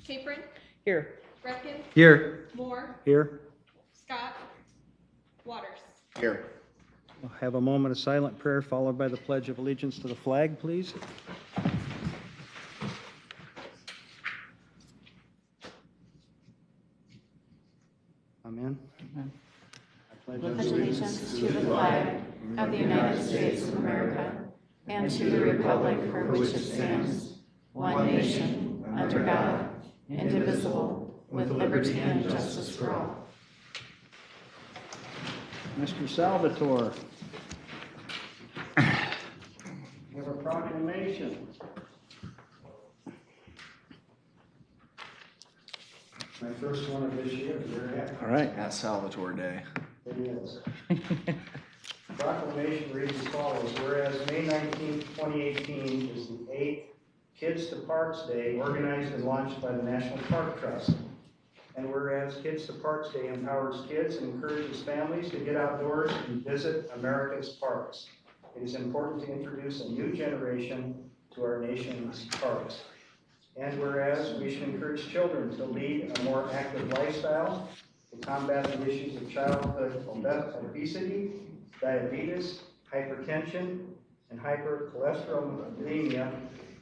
Capron, Here. Redkin, Here. Moore, Here. Scott, Waters. Here. We'll have a moment of silent prayer followed by the Pledge of Allegiance to the flag, please. Amen. Pledge allegiance to the flag of the United States of America and to the republic for which it stands, one nation, under God, indivisible, with liberty and justice for all. Mr. Salvatore. We have a proclamation. My first one of this year. Very happy. All right. At Salvatore Day. It is. Proclamation reads as follows. Whereas May 19, 2018 is the 8th Kids to Parks Day organized and launched by the National Park Trust. And whereas Kids to Parks Day empowers kids and encourages families to get outdoors and visit America's parks, it is important to introduce a new generation to our nation's parks. And whereas we should encourage children to lead a more active lifestyle, to combat the issues of childhood obesity, diabetes, hypertension, and hypercholesterolemia.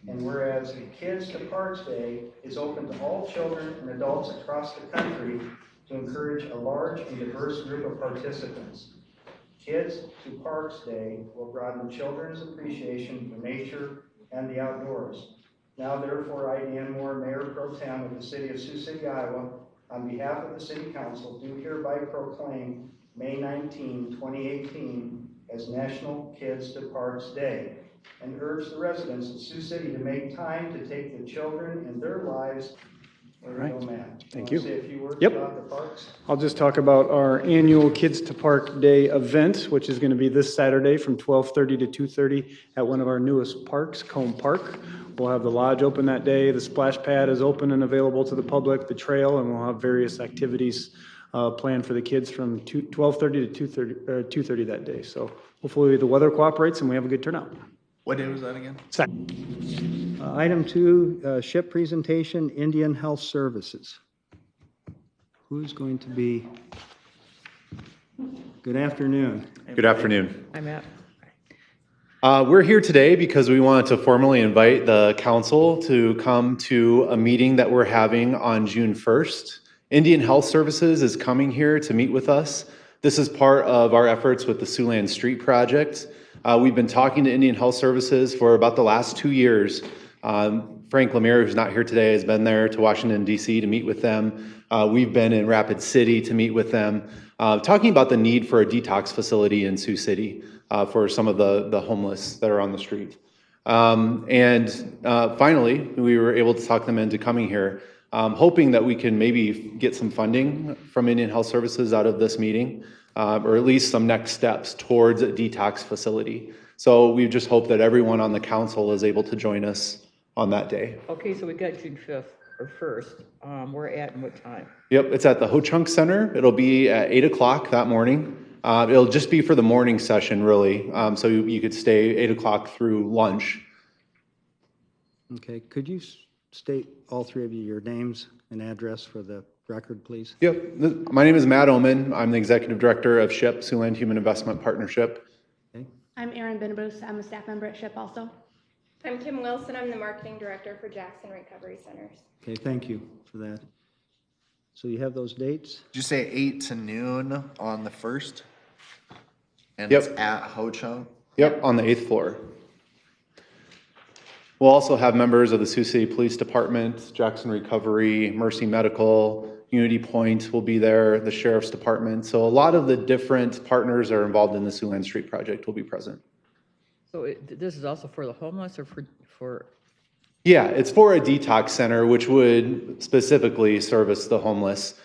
And whereas Kids to Parks Day is open to all children and adults across the country to encourage a large and diverse group of participants. Kids to Parks Day will broaden children's appreciation for nature and the outdoors. Now therefore, I, Dan Moore, Mayor Pro Tem of the City of Sioux City, Iowa, on behalf of the City Council, do hereby proclaim May 19, 2018 as National Kids to Parks Day, and urge the residents of Sioux City to make time to take the children and their lives. All right. Thank you. Say a few words Yep. about the parks? I'll just talk about our annual Kids to Park Day event, which is going to be this Saturday from 12:30 to 2:30 at one of our newest parks, Combe Park. We'll have the lodge open that day. The splash pad is open and available to the public, the trail, and we'll have various activities planned for the kids from 12:30 to 2:30 that day. So hopefully the weather cooperates and we have a good turnout. What day was that again? Item 2, SHIP presentation, Indian Health Services. Who's going to be? Good afternoon. Good afternoon. I'm Matt. We're here today because we wanted to formally invite the council to come to a meeting that we're having on June 1st. Indian Health Services is coming here to meet with us. This is part of our efforts with the Siouxland Street Project. We've been talking to Indian Health Services for about the last 2 years. Frank Lemire, who's not here today, has been there to Washington, D.C. to meet with them. We've been in Rapid City to meet with them, talking about the need for a detox facility in Sioux City for some of the homeless that are on the street. Finally, we were able to talk them into coming here, hoping that we can maybe get some funding from Indian Health Services out of this meeting, or at least some next steps towards a detox facility. So we just hope that everyone on the council is able to join us on that day. Okay, so we got June 5th or 1st. We're at and what time? Yep, it's at the Ho Chunk Center. It'll be at 8 o'clock that morning. It'll just be for the morning session, really. So you could stay 8 o'clock through lunch. Okay, could you state, all three of you, your names and address for the record, please? Yep, my name is Matt Oman. I'm the Executive Director of SHIP, Siouxland Human Investment Partnership. Okay. I'm Erin Benabus. I'm a staff member at SHIP also. I'm Kim Wilson. I'm the marketing director for Jackson Recovery Centers. Okay, thank you for that. So you have those dates? Did you say 8 to noon on the 1st? And Yep. it's at Ho Chunk? Yep, on the 8th floor. We'll also have members of the Sioux City Police Department, Jackson Recovery, Mercy Medical, Unity Point will be there, the Sheriff's Department. So a lot of the different partners that are involved in the Siouxland Street Project will be present. So this is also for the homeless or for? Yeah, it's for a detox center, which would specifically service the homeless.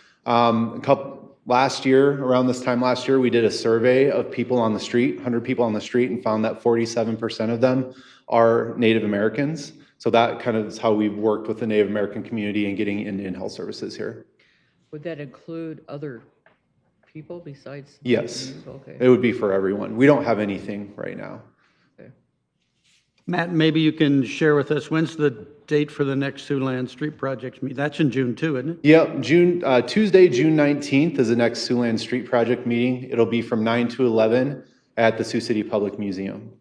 Last year, around this time last year, we did a survey of people on the street, 100 people on the street, and found that 47% of them are Native Americans. So that kind of is how we've worked with the Native American community in getting Indian Health Services here. Would that include other people besides? Yes, Okay. it would be for everyone. We don't have anything right now. Okay. Matt, maybe you can share with us, when's the date for the next Siouxland Street Project meeting? That's in June too, isn't it? Yep, Tuesday, June 19th is the next Siouxland Street Project meeting. It'll be from 9 to 11 at the Sioux City Public Museum.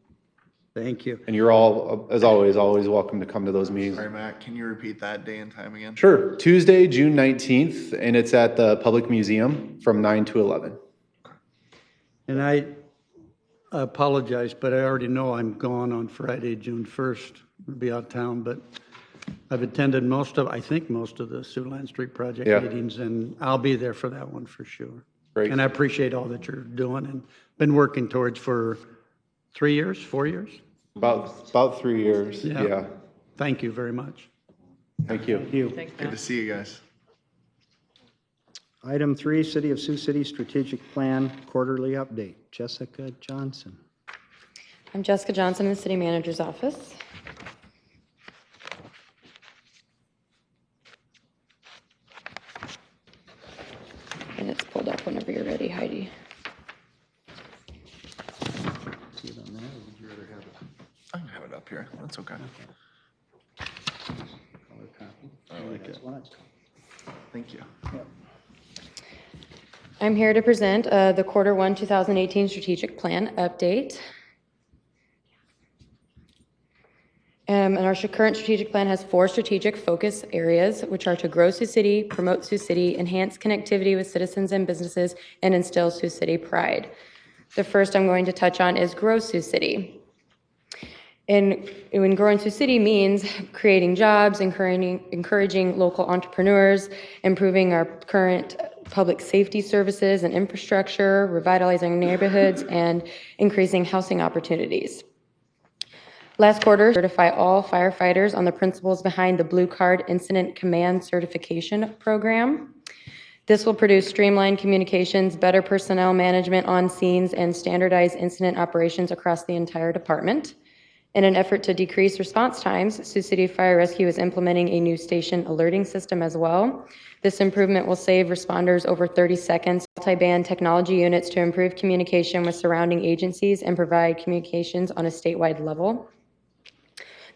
Thank you. And you're all, as always welcome to come to those meetings. Sorry, Matt, can you repeat that day and time again? Sure, Tuesday, June 19th, and it's at the Public Museum from 9 to 11. And I apologize, but I already know I'm gone on Friday, June 1st. I'll be out of town, but I've attended I think most of the Siouxland Street Project Yeah. meetings, and I'll be there for that one for sure. Great. And I appreciate all that you're doing and been working towards for 3 years, 4 years? About 3 years, Yeah. yeah. Thank you very much. Thank you. Thank you. Thanks, Good to Matt. see you guys. Item 3, City of Sioux City Strategic Plan Quarterly Update. Jessica Johnson. I'm Jessica Johnson in the City Manager's Office. And it's pulled up whenever you're ready, Heidi. See it on there, or would you rather have it I can have it up here. That's okay. color copy? I like That's it. one. Thank you. I'm here to present the Quarter 1 2018 Strategic Plan update. And our current strategic plan has 4 strategic focus areas, which are to grow Sioux City, promote Sioux City, enhance connectivity with citizens and businesses, and instill Sioux City pride. The first I'm going to touch on is grow Sioux City. And when growing Sioux City means creating jobs, encouraging local entrepreneurs, improving our current public safety services and infrastructure, revitalizing neighborhoods, and increasing housing opportunities. Last quarter, certify all firefighters on the principles behind the Blue Card Incident Command Certification Program. This will produce streamlined communications, better personnel management on scenes, and standardized incident operations across the entire department. In an effort to decrease response times, Sioux City Fire Rescue is implementing a new station alerting system as well. This improvement will save responders over 30 seconds, multi-band technology units to improve communication with surrounding agencies and provide communications on a statewide level.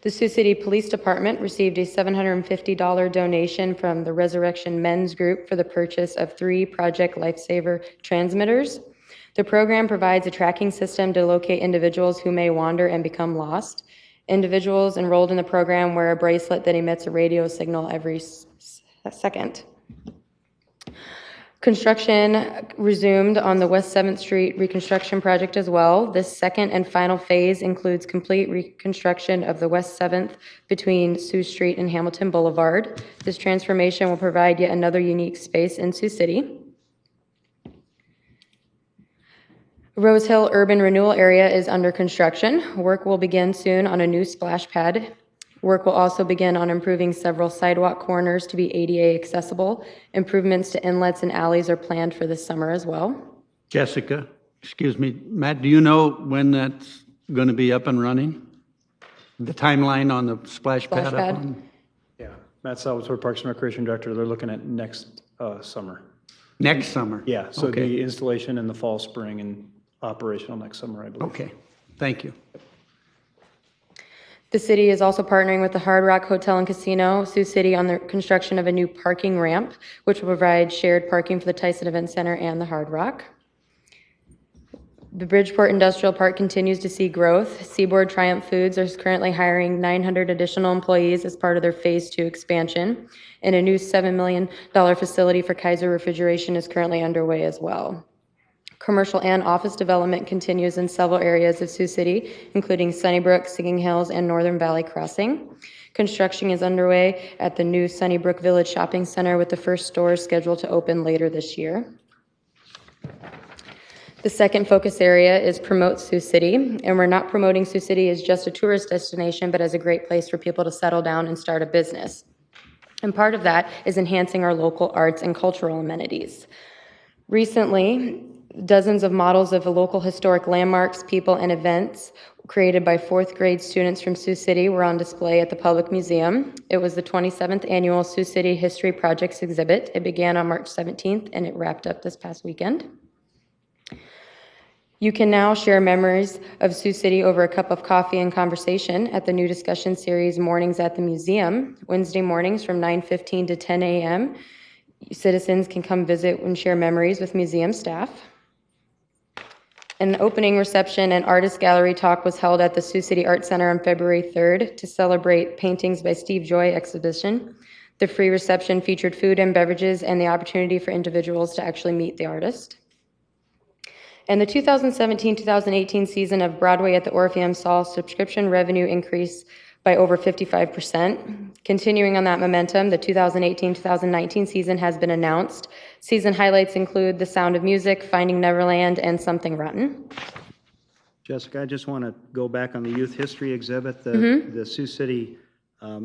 The Sioux City Police Department received a $750 donation from the Resurrection Men's Group for the purchase of 3 Project Lifesaver transmitters. The program provides a tracking system to locate individuals who may wander and become lost. Individuals enrolled in the program wear a bracelet that emits a radio signal every second. Construction resumed on the West 7th Street reconstruction project as well. This second and final phase includes complete reconstruction of the West 7th between Sioux Street and Hamilton Boulevard. This transformation will provide yet another unique space in Sioux City. Rose Hill Urban Renewal Area is under construction. Work will begin soon on a new splash pad. Work will also begin on improving several sidewalk corners to be ADA accessible. Improvements to inlets and alleys are planned for this summer as well. Jessica, excuse me, Matt, do you know when that's going to be up and running? The timeline on the splash pad? Splash pad? Up on Yeah, Matt Salvatore, Parks and Recreation Director, they're looking at next summer. next summer? Yeah, so Okay. the installation in the fall, spring, and operational next summer, I believe. Okay, thank you. The city is also partnering with the Hard Rock Hotel and Casino, Sioux City, on the construction of a new parking ramp, which will provide shared parking for the Tyson Event Center and the Hard Rock. The Bridgeport Industrial Park continues to see growth. Seaboard Triumph Foods is currently hiring 900 additional employees as part of their Phase 2 expansion, and a new $7 million facility for Kaiser Refrigeration is currently underway as well. Commercial and office development continues in several areas of Sioux City, including Sunnybrook, Singing Hills, and Northern Valley Crossing. Construction is underway at the new Sunnybrook Village Shopping Center, with the first stores scheduled to open later this year. The second focus area is promote Sioux City, and we're not promoting Sioux City as just a tourist destination, but as a great place for people to settle down and start a business. And part of that is enhancing our local arts and cultural amenities. Recently, dozens of models of local historic landmarks, people, and events created by 4th grade students from Sioux City were on display at the Public Museum. It was the 27th annual Sioux City History Projects exhibit. It began on March 17th and it wrapped up this past weekend. You can now share memories of Sioux City over a cup of coffee and conversation at the new discussion series Mornings at the Museum, Wednesday mornings from 9:15 to 10 a.m. Citizens can come visit and share memories with museum staff. An opening reception and artist gallery talk was held at the Sioux City Art Center on February 3rd to celebrate Paintings by Steve Joy exhibition. The free reception featured food and beverages and the opportunity for individuals to actually meet the artist. And the 2017-2018 season of Broadway at the Orpheum saw subscription revenue increase by over 55%. Continuing on that momentum, the 2018-2019 season has been announced. Season highlights include The Sound of Music, Finding Neverland, and Something Rotten. Jessica, I just want to go back on the youth history exhibit, the Sioux City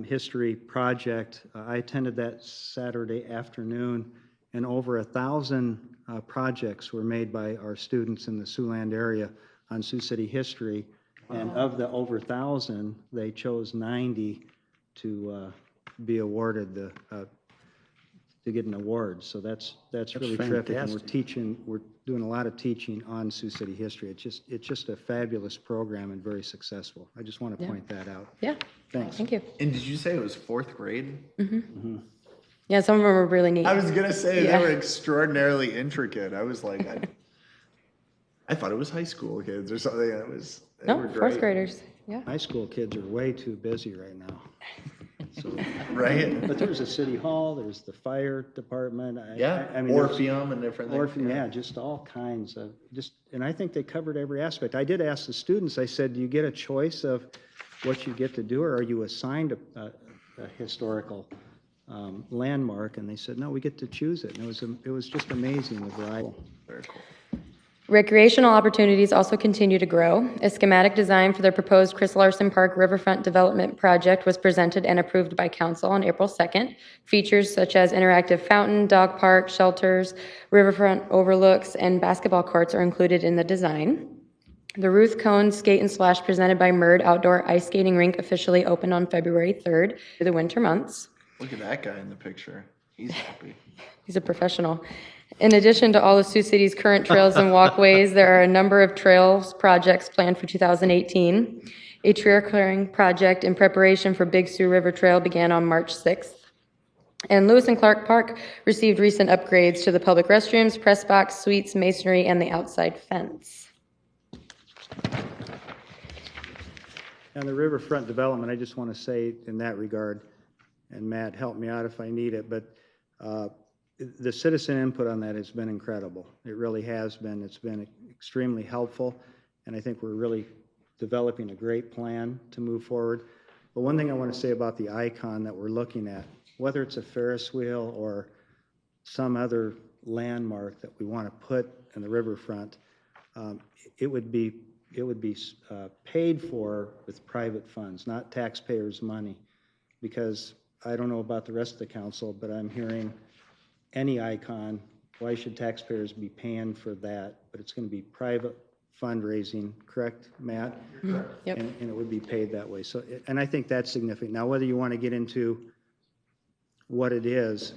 History Project. I attended that Saturday afternoon, and over 1,000 projects were made by our students in the Siouxland area on Sioux City history. And of the over 1,000, they chose 90 to be awarded to get an award. So that's really terrific. And we're doing a lot of teaching on Sioux City history. It's just a fabulous program and very successful. I just want to point that out. Yeah. Thanks. Thank you. And did you say it was fourth grade? Yeah, some of them were really neat. I was gonna say Yeah. they were extraordinarily intricate. I was like, I thought it was high school kids or something. They No, were great. fourth graders. Yeah. High school kids are way too busy right now. So, Right? but there's a city hall, there's the fire department. I mean, Orpheum and different things. Orpheum, yeah, just all kinds of, and I think they covered every aspect. I did ask the students, I said, do you get a choice of what you get to do, or are you assigned a historical landmark? And they said, no, we get to choose it. And it was just amazing, the variety. Very cool. Recreational opportunities also continue to grow. A schematic design for the proposed Chris Larson Park Riverfront Development Project was presented and approved by council on April 2nd. Features such as interactive fountain, dog park, shelters, riverfront overlooks, and basketball courts are included in the design. The Ruth Cone Skate and Splash presented by MERD Outdoor Ice Skating Rink officially opened on February 3rd through the winter months. Look at that guy in the picture. He's happy. He's a professional. In addition to all of Sioux City's current trails and walkways, there are a number of trails projects planned for 2018. A tree clearing project in preparation for Big Sioux River Trail began on March 6th. And Lewis and Clark Park received recent upgrades to the public restrooms, press box, suites, masonry, and the outside fence. On the riverfront development, I just want to say in that regard, and Matt, help me out if I need it, but the citizen input on that has been incredible. It really has been. It's been extremely helpful, and I think we're really developing a great plan to move forward. But one thing I want to say about the icon that we're looking at, whether it's a Ferris wheel or some other landmark that we want to put in the riverfront, it would be paid for with private funds, not taxpayers' money, because I don't know about the rest of the council, but I'm hearing any icon, why should taxpayers be paying for that? But it's going to be private fundraising, correct, Matt? Correct. Yep. And it would be paid that way. So, and I think that's significant. Now, whether you want to get into what it is,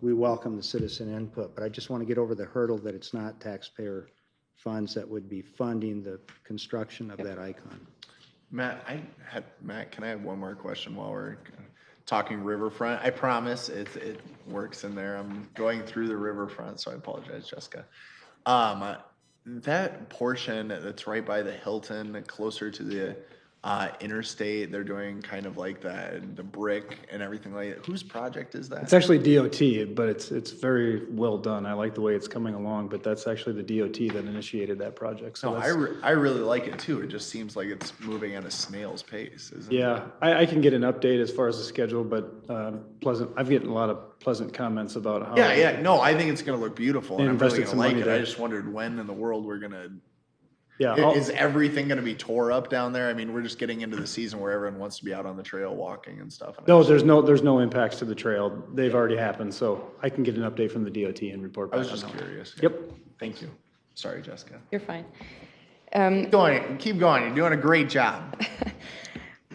we welcome the citizen input, but I just want to get over the hurdle that it's not taxpayer funds that would be funding the construction of that icon. Matt, can I have one more question while we're talking riverfront? I promise it works in there. I'm going through the riverfront, so I apologize, Jessica. That portion that's right by the Hilton, closer to the interstate, they're doing kind of like the brick and everything like that. Whose project is that? It's actually DOT, but it's very well done. I like the way it's coming along, but that's actually the DOT that initiated that project. So I really like it too. It just seems like it's moving at a snail's pace, isn't it? yeah, I can get an update as far as the schedule, but I've gotten a lot of pleasant comments about how. Yeah. No, I think it's going to look beautiful, and I'm really invested going to some like it. money I there. just wondered when in the world we're going to. Yeah. Is everything going to be tore up down there? I mean, we're just getting into the season where everyone wants to be out on the trail walking and stuff. No, there's no impacts to the trail. They've already happened, so I can get an update from the DOT and report back. I was just on that. curious. Yep. Thank you. Sorry, Jessica. You're fine. Keep going. You're doing a great job.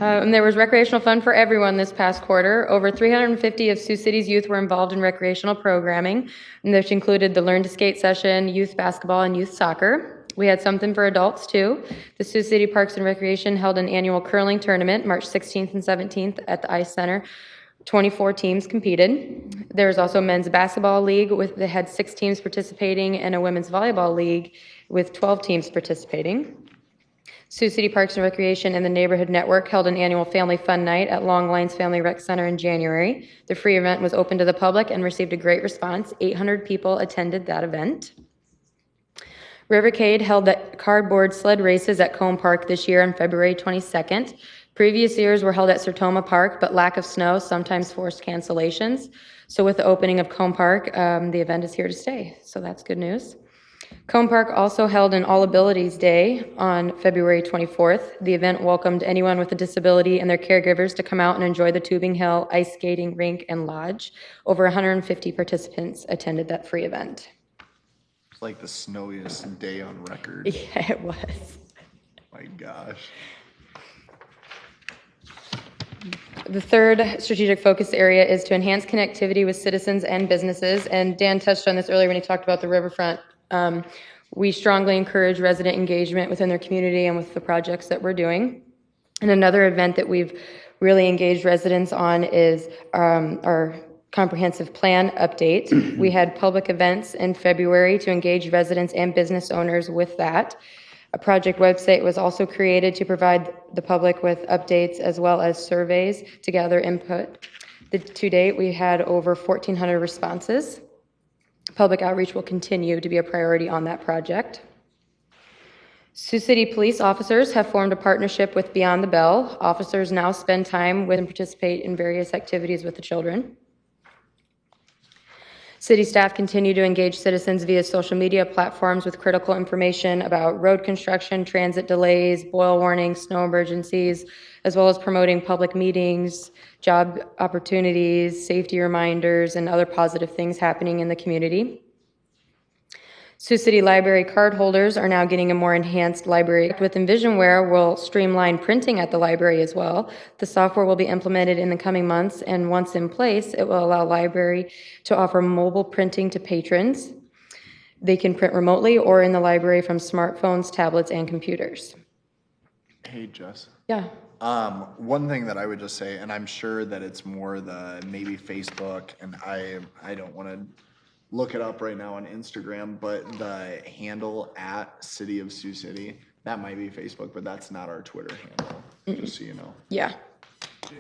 And there was recreational fun for everyone this past quarter. Over 350 of Sioux City's youth were involved in recreational programming, which included the Learn to Skate session, youth basketball, and youth soccer. We had something for adults too. The Sioux City Parks and Recreation held an annual curling tournament March 16th and 17th at the Ice Center. 24 teams competed. There's also a men's basketball league that had 6 teams participating and a women's volleyball league with 12 teams participating. Sioux City Parks and Recreation and the Neighborhood Network held an annual family fun night at Long Lines Family Rec Center in January. The free event was open to the public and received a great response. 800 people attended that event. Rivercade held the cardboard sled races at Combe Park this year on February 22nd. Previous years were held at Sertoma Park, but lack of snow sometimes forced cancellations. So with the opening of Combe Park, the event is here to stay. So that's good news. Combe Park also held an All Abilities Day on February 24th. The event welcomed anyone with a disability and their caregivers to come out and enjoy the Tubing Hill ice skating rink and lodge. Over 150 participants attended that free event. It's like the snowiest day on record. Yeah, it was. My gosh. The third strategic focus area is to enhance connectivity with citizens and businesses. And Dan touched on this earlier when he talked about the riverfront. We strongly encourage resident engagement within their community and with the projects that we're doing. And another event that we've really engaged residents on is our comprehensive plan update. We had public events in February to engage residents and business owners with that. A project website was also created to provide the public with updates as well as surveys to gather input. To date, we had over 1,400 responses. Public outreach will continue to be a priority on that project. Sioux City police officers have formed a partnership with Beyond the Bell. Officers now spend time with and participate in various activities with the children. City staff continue to engage citizens via social media platforms with critical information about road construction, transit delays, boil warnings, snow emergencies, as well as promoting public meetings, job opportunities, safety reminders, and other positive things happening in the community. Sioux City Library card holders are now getting a more enhanced library. With Envisionware, we'll streamline printing at the library as well. The software will be implemented in the coming months, and once in place, it will allow library to offer mobile printing to patrons. They can print remotely or in the library from smartphones, tablets, and computers. Hey, Jess. Yeah. One thing that I would just say, and I'm sure that it's more the maybe Facebook, and I don't want to look it up right now on Instagram, but the handle at City of Sioux City, that might be Facebook, but that's not our Twitter handle, just so you know. Yeah.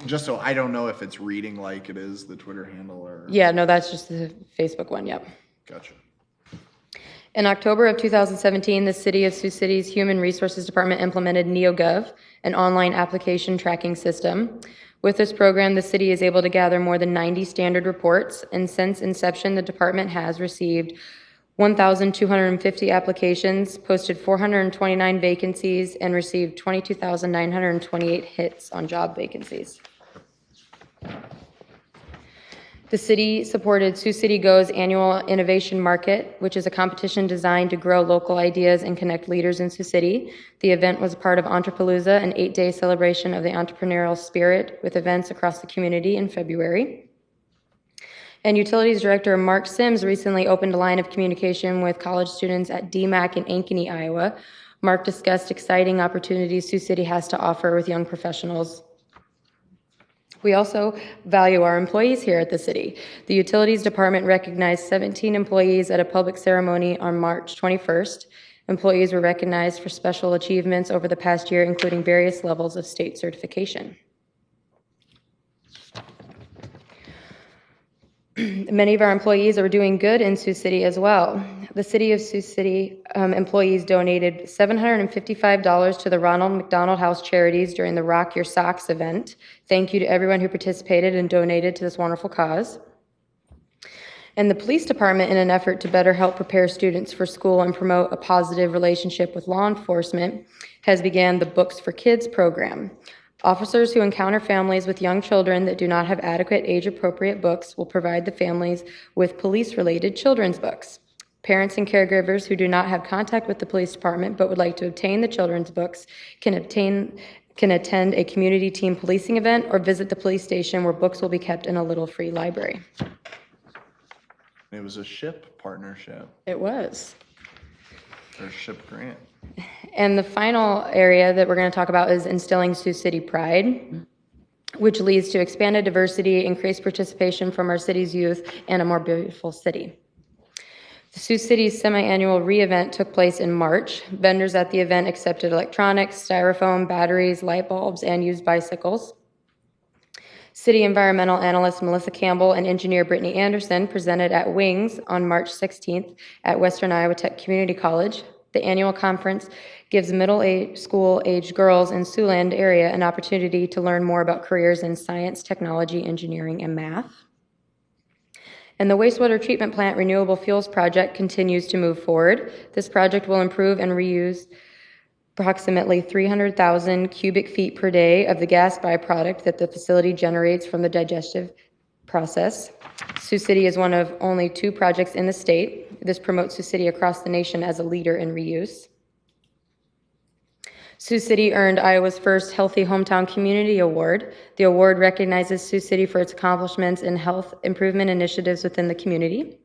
Just so I don't know if it's reading like it is the Twitter handle or. Yeah, no, that's just the Facebook one, yep. Gotcha. In October of 2017, the City of Sioux City's Human Resources Department implemented NeoGov, an online application tracking system. With this program, the city is able to gather more than 90 standard reports, and since inception, the department has received 1,250 applications, posted 429 vacancies, and received 22,928 hits on job vacancies. The city supported Sioux City Go's annual Innovation Market, which is a competition designed to grow local ideas and connect leaders in Sioux City. The event was part of Entrepalooza, an 8-day celebration of the entrepreneurial spirit with events across the community in February. And Utilities Director Mark Sims recently opened a line of communication with college students at DMAC in Ankeny, Iowa. Mark discussed exciting opportunities Sioux City has to offer with young professionals. We also value our employees here at the city. The Utilities Department recognized 17 employees at a public ceremony on March 21st. Employees were recognized for special achievements over the past year, including various levels of state certification. Many of our employees are doing good in Sioux City as well. The City of Sioux City employees donated $755 to the Ronald McDonald House Charities during the Rock Your Socks event. Thank you to everyone who participated and donated to this wonderful cause. And the police department, in an effort to better help prepare students for school and promote a positive relationship with law enforcement, has began the Books for Kids program. Officers who encounter families with young children that do not have adequate age-appropriate books will provide the families with police-related children's books. Parents and caregivers who do not have contact with the police department but would like to obtain the children's books can attend a community team policing event or visit the police station where books will be kept in a little free library. It was a ship partnership. It was. Or ship grant. And the final area that we're going to talk about is instilling Sioux City pride, which leads to expanded diversity, increased participation from our city's youth, and a more beautiful city. The Sioux City's semi-annual re-event took place in March. Vendors at the event accepted electronics, styrofoam, batteries, light bulbs, and used bicycles. City environmental analyst Melissa Campbell and engineer Brittany Anderson presented at Wings on March 16th at Western Iowa Tech Community College. The annual conference gives middle school-aged girls in Siouxland area an opportunity to learn more about careers in science, technology, engineering, and math. And the wastewater treatment plant renewable fuels project continues to move forward. This project will improve and reuse approximately 300,000 cubic feet per day of the gas byproduct that the facility generates from the digestive process. Sioux City is one of only 2 projects in the state. This promotes Sioux City across the nation as a leader in reuse. Sioux City earned Iowa's first Healthy Hometown Community Award. The award recognizes Sioux City for its accomplishments in health improvement initiatives within the community.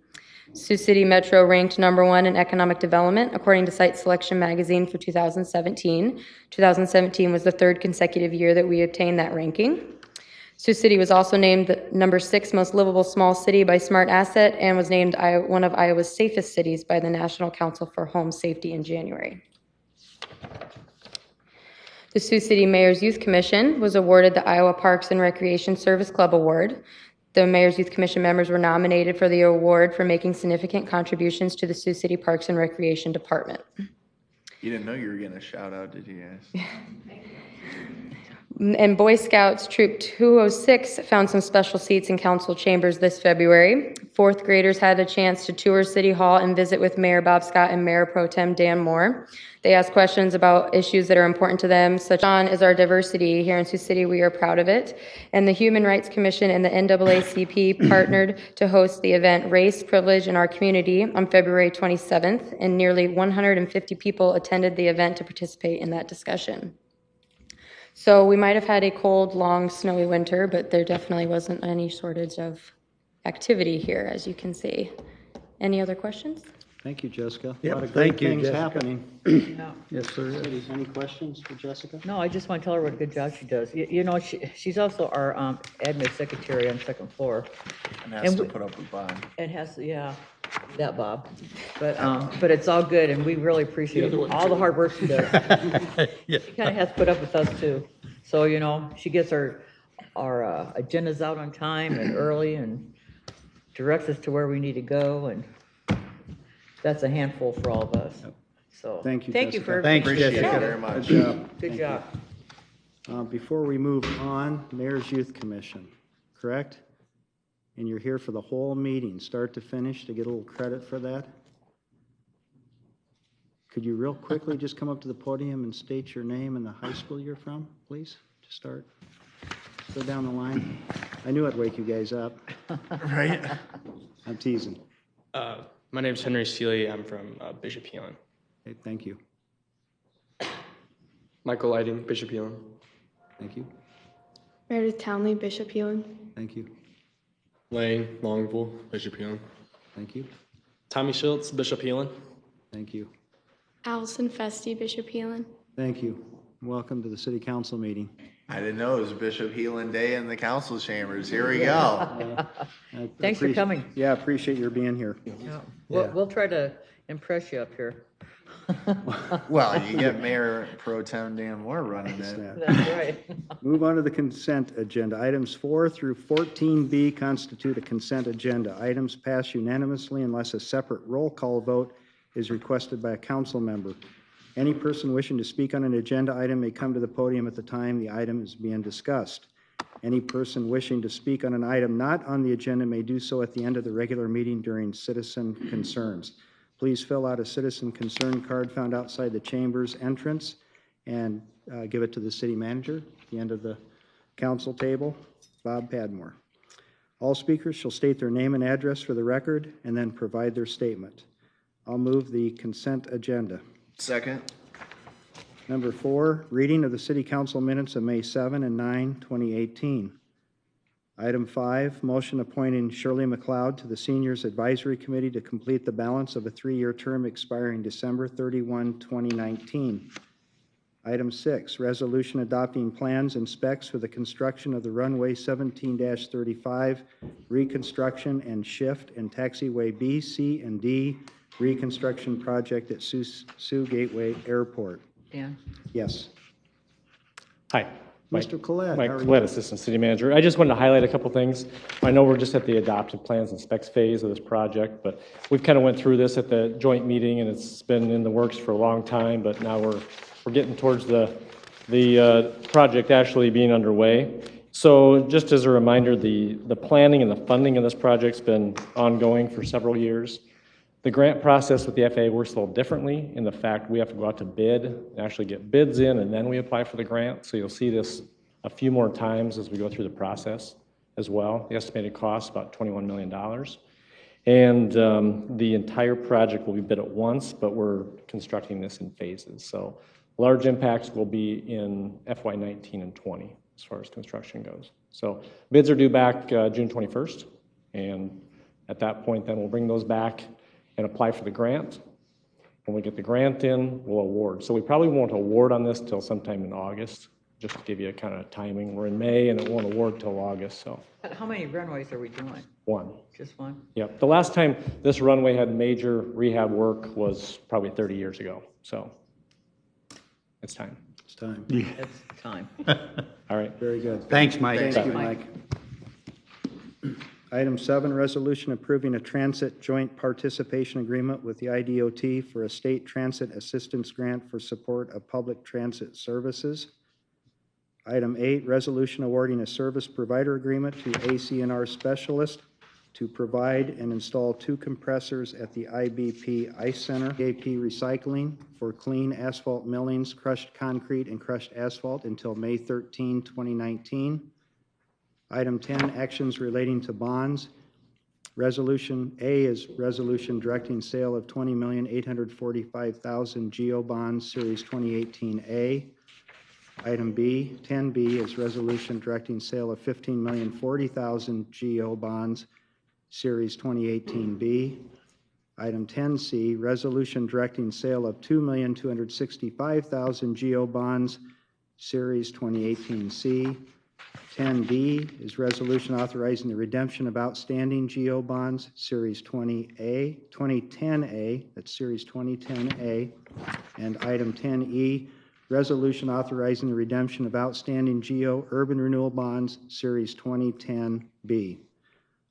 Sioux City Metro ranked #1 in economic development, according to Site Selection Magazine for 2017. 2017 was the 3rd consecutive year that we obtained that ranking. Sioux City was also named the #6 most livable small city by Smart Asset and was named one of Iowa's safest cities by the National Council for Home Safety in January. The Sioux City Mayor's Youth Commission was awarded the Iowa Parks and Recreation Service Club Award. The Mayor's Youth Commission members were nominated for the award for making significant contributions to the Sioux City Parks and Recreation Department. You didn't know you were getting a shout out, did you guys? And Boy Scouts Troop 206 found some special seats in council chambers this February. 4th graders had a chance to tour City Hall and visit with Mayor Bob Scott and Mayor Pro Tem Dan Moore. They asked questions about issues that are important to them, such as our diversity here in Sioux City. We are proud of it. And the Human Rights Commission and the NAACP partnered to host the event Race, Privilege in Our Community on February 27th, and nearly 150 people attended the event to participate in that discussion. So we might have had a cold, long, snowy winter, but there definitely wasn't any shortage of activity here, as you can see. Any other questions? Thank you, Jessica. A Yep, lot of great thank you, things Jessica. happening. No, Yes, sir. Any questions for Jessica? no, I just want to tell her what a good job she does. You know, she's also our admin secretary on 2nd floor. And has And to we- put up with Bob. It has, yeah, that Bob. But it's all good, and we really appreciate all the hard work she does. Yeah. She kind of has to put up with us too. So, you know, she gets our agendas out on time and early and directs us to where we need to go, and that's a handful for all of us. So. Thank you, Thank you Jessica. for. Thanks, Appreciate Jessica. it very much. Good job. Good Thank job. you. Before we move on, Mayor's Youth Commission, correct? And you're here for the whole meeting, start to finish, to get a little credit for that? Could you real quickly just come up to the podium and state your name and the high school you're from, please, to start? Go down the line. I knew I'd wake you guys up. Right? I'm teasing. My name's Henry Seeley. I'm from Bishop Heelan. Okay, thank you. Michael Lighting, Bishop Heelan. Thank you. Meredith Townley, Bishop Heelan. Thank you. Lang, Longville, Bishop Heelan. Thank you. Tommy Schultz, Bishop Heelan. Thank you. Allison Festi, Bishop Heelan. Thank you. Welcome to the city council meeting. I didn't know it was Bishop Heelan Day in the council chambers. Here we go. I Thanks for appreciate- coming. Yeah, appreciate your being here. Yeah. Yeah. We'll try to impress you up here. Well, you get Mayor Pro Tem Dan Moore running it. Snap. That's right. Move on to the consent agenda. Items 4 through 14B constitute a consent agenda. Items pass unanimously unless a separate roll call vote is requested by a council member. Any person wishing to speak on an agenda item may come to the podium at the time the item is being discussed. Any person wishing to speak on an item not on the agenda may do so at the end of the regular meeting during citizen concerns. Please fill out a citizen concern card found outside the chamber's entrance and give it to the city manager at the end of the council table, Bob Padmore. All speakers shall state their name and address for the record and then provide their statement. I'll move the consent agenda. Second. Number 4, reading of the city council minutes of May 7 and 9, 2018. Item 5, motion appointing Shirley McLeod to the Seniors Advisory Committee to complete the balance of a 3-year term expiring December 31, 2019. Item 6, resolution adopting plans and specs for the construction of the runway 17-35 reconstruction and shift and taxiway B, C, and D reconstruction project at Sioux Gateway Airport. Dan? Yes. Hi. Mr. Collette, Mike how are you? Collette, Assistant City Manager. I just wanted to highlight a couple things. I know we're just at the adoption plans and specs phase of this project, but we've kind of went through this at the joint meeting, and it's been in the works for a long time, but now we're getting towards the project actually being underway. So just as a reminder, the planning and the funding of this project's been ongoing for several years. The grant process with the FAA works a little differently in the fact we have to go out to bid and actually get bids in, and then we apply for the grant. So you'll see this a few more times as we go through the process as well. The estimated cost is about $21 million. And the entire project will be bid at once, but we're constructing this in phases. So large impacts will be in FY19 and 20 as far as construction goes. So bids are due back June 21st. And at that point, then we'll bring those back and apply for the grant. When we get the grant in, we'll award. So we probably won't award on this till sometime in August, just to give you a kind of timing. We're in May and it won't award till August, so. But how many runways are we doing? One. Just one? Yep. The last time this runway had major rehab work was probably 30 years ago, so it's time. It's time. It's time. All right. Very good. Thanks, Mike. Thank you, Mike. Item 7, resolution approving a transit joint participation agreement with the IDOT for a state transit assistance grant for support of public transit services. Item 8, resolution awarding a service provider agreement to ACNR Specialist to provide and install 2 compressors at the IBP Ice Center, AP Recycling for clean asphalt millings, crushed concrete, and crushed asphalt until May 13, 2019. Item 10, actions relating to bonds. Resolution A is resolution directing sale of 20,845,000 GEO bonds, Series 2018A. Item B, 10B is resolution directing sale of 15,040,000 GEO bonds, Series 2018B. Item 10C, resolution directing sale of 2,265,000 GEO bonds, Series 2018C. 10D is resolution authorizing the redemption of outstanding GEO bonds, Series 2010A, that's Series 2010A. And item 10E, resolution authorizing the redemption of outstanding GEO urban renewal bonds, Series 2010B.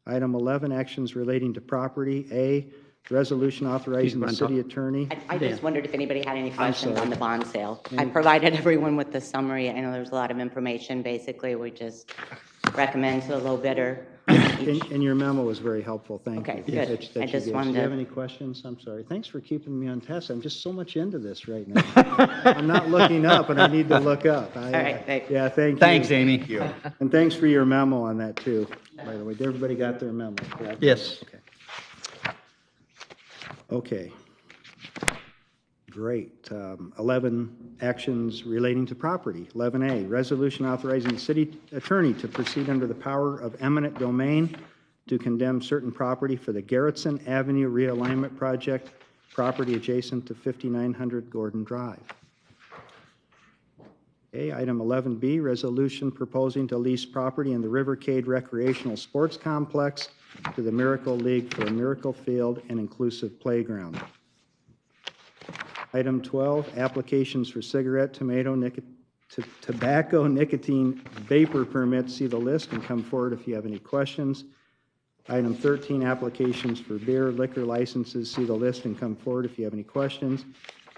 Item 11, actions relating to property. A, resolution authorizing the city attorney. I just wondered if anybody had any questions sorry. on the bond sale. I provided everyone with the summary. I know there's a lot of information. Basically, we just recommend to the low bidder. And your memo was very helpful, thank you. Okay, good. that I you just gave. wanted Do you have to- any questions? I'm sorry. Thanks for keeping me on task. I'm just so much into this right now. I'm not looking up, and I need to look up. All right, thanks. Yeah, thank you. Thanks, Amy. And thanks for your memo on that, too, by the way. Everybody got their memo, correct? Yes. Okay. Okay. Great. 11, actions relating to property. 11A, resolution authorizing the city attorney to proceed under the power of eminent domain to condemn certain property for the Garrettson Avenue realignment project, property adjacent to 5900 Gordon Drive. Okay, item 11B, resolution proposing to lease property in the Rivercade Recreational Sports Complex to the Miracle League for a Miracle Field and inclusive playground. Item 12, applications for cigarette, tobacco, nicotine vapor permits. See the list and come forward if you have any questions. Item 13, applications for beer, liquor licenses. See the list and come forward if you have any questions.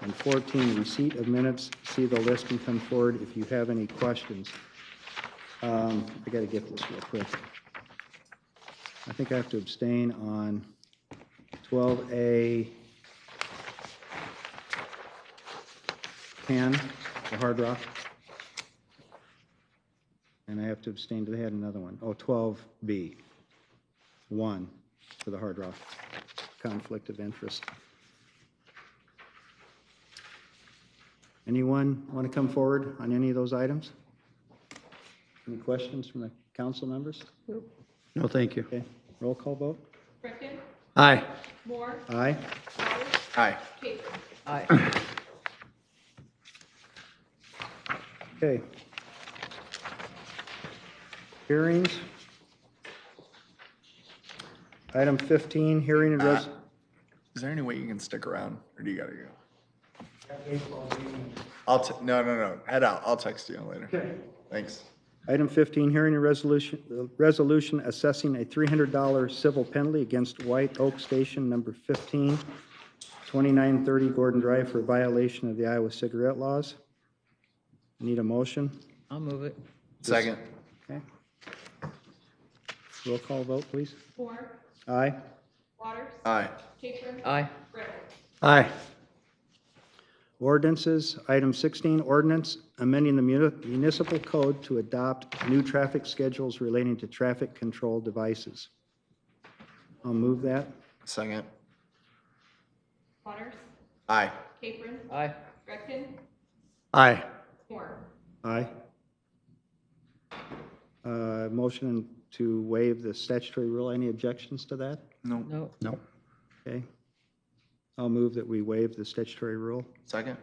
And 14, receipt of minutes. See the list and come forward if you have any questions. I got to get this real quick. I think I have to abstain on 12A 10, the Hard Rock. And I have to abstain. Do they have another one? Oh, 12B 1 for the Hard Rock. Conflict of interest. Anyone want to come forward on any of those items? Any questions from the council members? No, thank you. Okay, roll call vote. Greckin, Aye. Moore, Aye. Waters, Aye. Capron. Aye. Okay. Hearings. Item 15, hearing and Is there any way you can stick around, or do you gotta go? No, head out. I'll text you later. Okay. Thanks. Item 15, hearing and resolution assessing a $300 civil penalty against White Oak Station Number 15, 2930 Gordon Drive for violation of the Iowa cigarette laws. Need a motion? I'll move it. Second. Okay. Roll call vote, please. Moore, Aye. Waters, Aye. Capron. Aye. Greckin. Aye. Ordinances, item 16, ordinance amending the municipal code to adopt new traffic schedules relating to traffic control devices. I'll move that. Second. Waters, Aye. Capron. Aye. Greckin, Aye. Moore. Aye. Motion to waive the statutory rule. Any objections to that? No. No. No. Okay. I'll move that we waive the statutory rule. Second.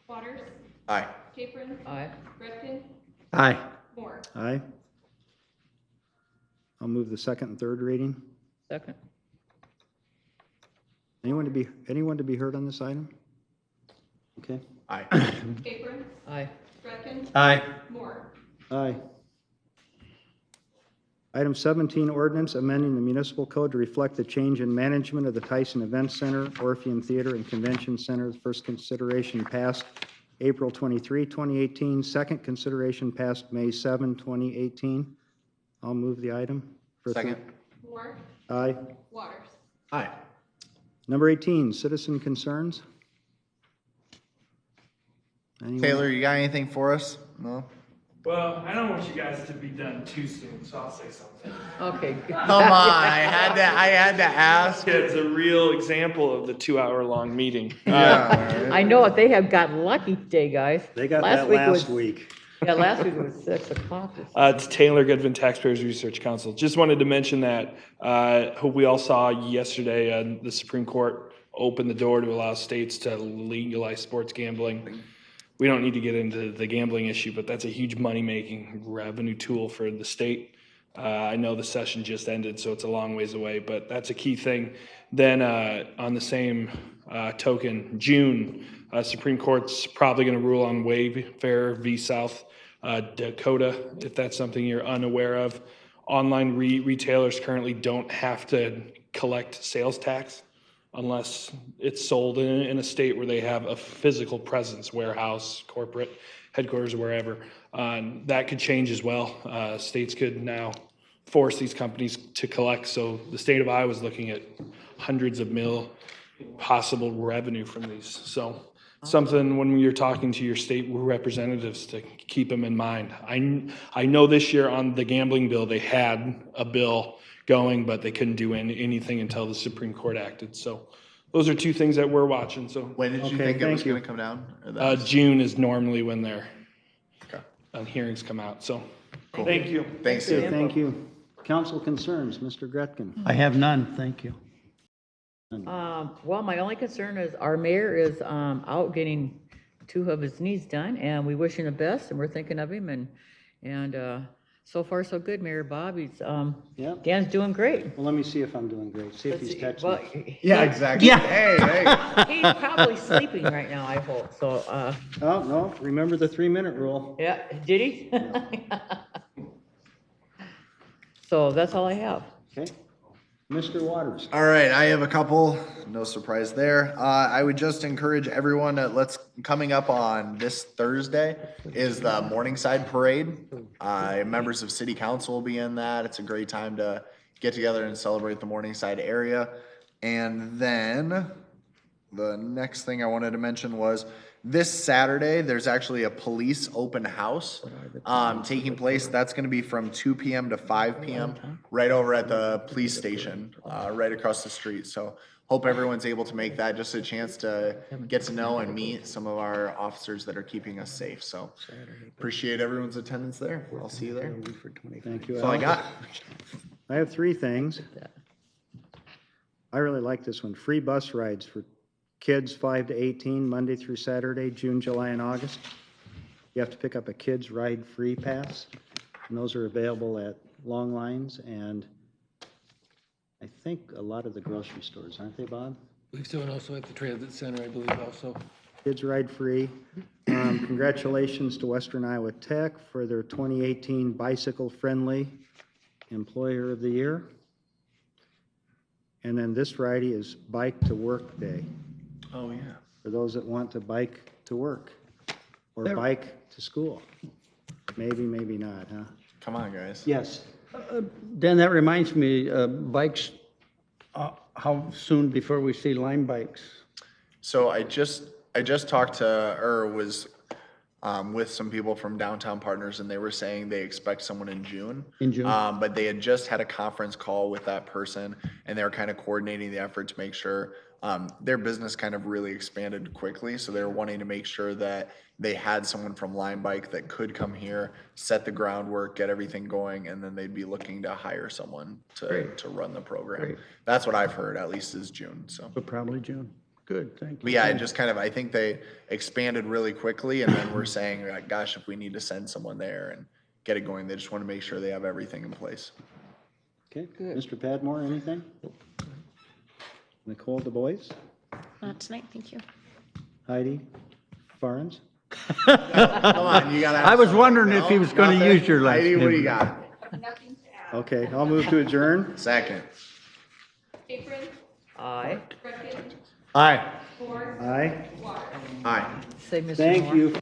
Waters, Aye. Capron. Aye. Greckin, Aye. Moore. Aye. I'll move the second and third reading. Second. Anyone to be heard on this item? Okay. Aye. Capron. Aye. Greckin, Aye. Moore. Aye. Item 17, ordinance amending the municipal code to reflect the change in management of the Tyson Event Center, Orpheum Theater, and Convention Center. The first consideration passed April 23, 2018. Second consideration passed May 7, 2018. I'll move the item. Second. Moore, Aye. Waters. Aye. Number 18, citizen concerns. Anyone? Taylor, you got anything for us? No? Well, I don't want you guys to be done too soon, so I'll say something. Okay. Come on, I had to ask. It's a real example of the 2-hour-long meeting. I know it. They have got lucky today, guys. They got Last that week last was- week. Yeah, last week it was 6 o'clock. It's Taylor Goodvin, Taxpayers Research Council. Just wanted to mention that we all saw yesterday the Supreme Court open the door to allow states to legalize sports gambling. We don't need to get into the gambling issue, but that's a huge money-making revenue tool for the state. I know the session just ended, so it's a long ways away, but that's a key thing. Then on the same token, June, Supreme Court's probably going to rule on Wayfair v. South Dakota, if that's something you're unaware of. Online retailers currently don't have to collect sales tax unless it's sold in a state where they have a physical presence, warehouse, corporate headquarters, wherever. That could change as well. States could now force these companies to collect. So the state of Iowa is looking at hundreds of mil possible revenue from these. So something when you're talking to your state representatives to keep them in mind. I know this year on the gambling bill, they had a bill going, but they couldn't do anything until the Supreme Court acted. So those are two things that we're watching. So When did you think it was going to come down? Or that was- June is normally when their Okay. hearings come out. So Cool. thank you. Thanks, Okay, Steve. thank you. Council concerns, Mr. Gretkin. I have none, thank you. Well, my only concern is our mayor is out getting 2 of his knees done, and we wish him the best, and we're thinking of him, and so far so good, Mayor Bob. He's Yeah. Dan's doing great. Well, let me see if I'm doing great. See if Let's he's see. texting. Well, Yeah, exactly. Yeah. Hey. he's probably sleeping right now, I hope. So Oh, no, remember the 3-minute rule. yeah, did he? So that's all I have. Okay. Mr. Waters. All right, I have a couple, no surprise there. I would just encourage everyone that coming up on this Thursday is the Morningside Parade. Members of City Council will be in that. It's a great time to get together and celebrate the Morningside area. And then the next thing I wanted to mention was this Saturday, there's actually a police open house taking place. That's gonna be from 2 PM to 5 PM, right over at the police station, right across the street. So hope everyone's able to make that, just a chance to get to know and meet some of our officers that are keeping us safe. So appreciate everyone's attendance there. I'll see you there. Thank you, That's all I Alex. got. I have three things. I really like this one. Free bus rides for kids 5 to 18, Monday through Saturday, June, July, and August. You have to pick up a kids ride free pass, and those are available at Long Lines and I think a lot of the grocery stores, aren't they, Bob? I believe so, and also at the transit center, I believe also. Kids ride free. Congratulations to Western Iowa Tech for their 2018 bicycle-friendly Employer of the Year. And then this Friday is Bike to Work Day. Oh, yeah. For those that want to bike to work or bike to school. Maybe, maybe not, huh? Come on, guys. Yes. Dan, that reminds me, bikes, how soon before we see Lime bikes? So I just talked to, or was with some people from Downtown Partners, and they were saying they expect someone in June. In June? But they had just had a conference call with that person, and they were kind of coordinating the effort to make sure their business kind of really expanded quickly. So they were wanting to make sure that they had someone from Lime Bike that could come here, set the groundwork, get everything going, and then they'd be looking to hire someone to run the program. Great. That's what I've heard, at least is June, so. So probably June. Good, thank you. But yeah, it just kind of, I think they expanded really quickly, and then we're saying, like, gosh, if we need to send someone there and get it going, they just want to make sure they have everything in place. Okay, Mr. Padmore, anything? Nicole DuBois? Not tonight, thank you. Heidi Farns? Come on, you gotta have I was something. wondering if he No, was gonna nothing? use your last Heidi, what do you name. got? Okay, I'll move to adjourn. Second. Apron, Aye. Gretchen, Aye. Ford, Aye. Water. Aye. Say, Mr. Thank Moore. you.